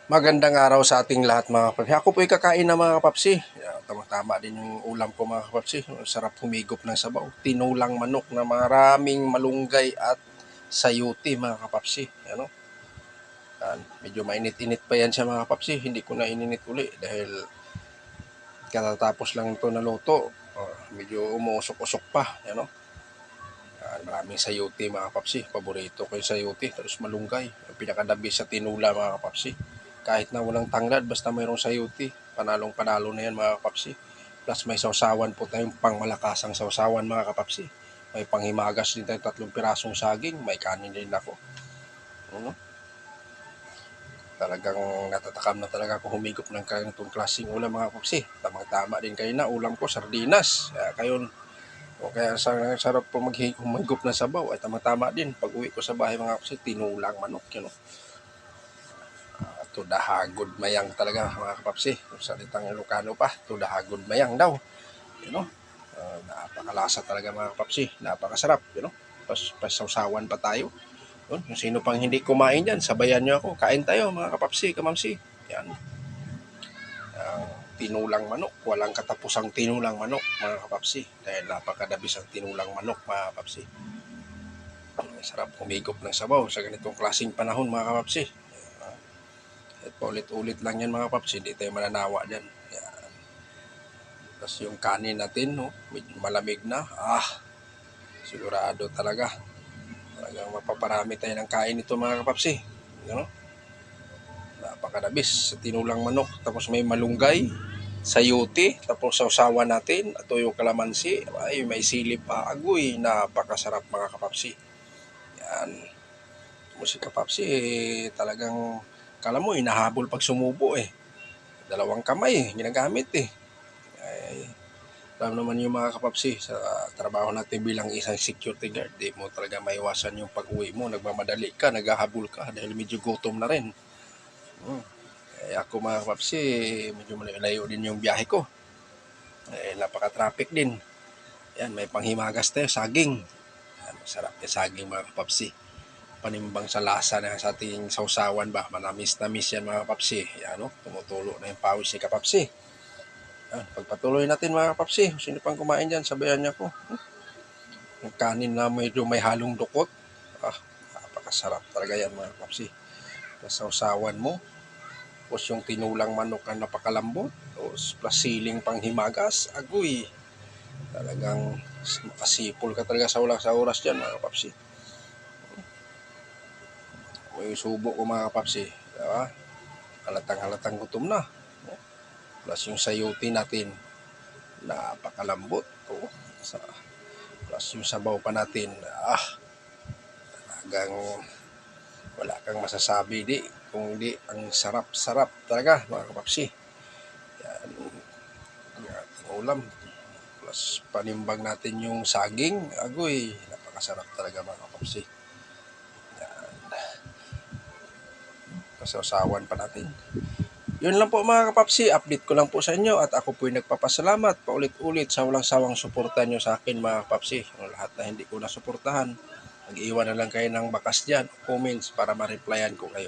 Magandang araw sa ating lahat mga kapapsi. Ako po'y kakain na mga kapapsi. Tama-tama din yung ulam ko mga kapapsi. Sarap humigop ng sabaw. Tinulang manok na maraming malunggay at sayuti mga kapapsi. Ano? Medyo mainit-init pa yan siya mga kapapsi. Hindi ko na ininit uli dahil katatapos lang ito na luto. Medyo umuusok-usok pa. Ano? Maraming sayuti mga kapapsi. Paborito ko yung sayuti. Tapos malunggay. Ang pinakadabi sa tinula mga kapapsi. Kahit na walang tanglad, basta mayroong sayuti, panalong-panalo na yan mga kapapsi. Plus may sausawan po tayong pangmalakasang sausawan mga kapapsi. May panghimagas din tayong 3 pirasong saging, may kanin din ako. Talagang natatakam na talaga ako humigop ng ganitong klaseng ulam mga kapapsi. Tamang-tama din kayo na, ulam ko sardinas. Kaya sarap po humigop ng sabaw ay tamang-tama din. Pag uwi ko sa bahay mga kapapsi, tinulang manok. Tudahagod mayang talaga mga kapapsi. Kung salitang Ilocano pa, tudahagod mayang daw. Napakalasa talaga mga kapapsi. Napakasarap. Pasawsawan pa tayo. Yung sino pang hindi kumain dyan, sabayan nyo ako. Kain tayo mga kapapsi, kamamsi. Yan. Tinulang manok. Walang katapusang tinulang manok mga kapapsi. Dahil napakadabis ang tinulang manok mga kapapsi. Sarap humigop ng sabaw sa ganitong klaseng panahon mga kapapsi. Paulit-ulit lang yan mga paps, hindi tayo mananawa dyan. Yan. Tapos yung kanin natin, medyo malamig na. Sigurado talaga. Talagang mapaparami tayo ng kain ito mga kapapsi. Napakadabis sa tinulang manok. Tapos may malunggay, sayuti, tapos sausawan natin, at yung kalamansi, ay may silip pa. Agoy, napakasarap mga kapapsi. Yan. Si kapapsi, talagang kala mo, inahabol pag sumubo dalawang kamay ginagamit alam naman yung mga kapapsi sa trabaho natin bilang isang security guard, di mo talaga maiwasan yung pag-uwi mo, nagmamadali ka, naghahabol ka dahil medyo gutom na rin. Ako mga kapapsi, medyo malayo din yung biyahe ko, napaka-traffic din. Yan, may panghimagas tayo, saging. Yan, masarap yung saging mga kapapsi, panimbang sa lasa na sa ating sausawan ba, manamis-namis yan mga kapapsi. Yan, tumutulo na yung pawis ni kapapsi. Pagpatuloy natin mga kapapsi, sino pang kumain dyan, sabayan niya ko. Yung kanin na medyo may halong dukot, napakasarap talaga yan mga kapapsi. Sausawan mo, tapos yung tinulang manok na napakalambot, tapos plus siling panghimagas, agoy, talagang makasipol ka talaga sa oras dyan mga kapapsi. May subo ko mga kapapsi, diba? Halatang gutom na. Plus yung sayuti natin, napakalambot. Plus yung sabaw pa natin, talagang wala kang masasabi kung di ang sarap talaga mga kapapsi. Yan, ating ulam. Plus panimbang natin yung saging, agoy, napakasarap talaga mga kapapsi. Yan. Kasawsawan pa natin. Yun lang po mga kapapsi, update ko lang po sa inyo at ako po'y nagpapasalamat paulit-ulit sa walang sawang suporta nyo sa akin mga kapapsi. Lahat na hindi ko nasuportahan, mag-iwan na lang kayo ng bakas dyan, comments para ma-replyan ko kayo.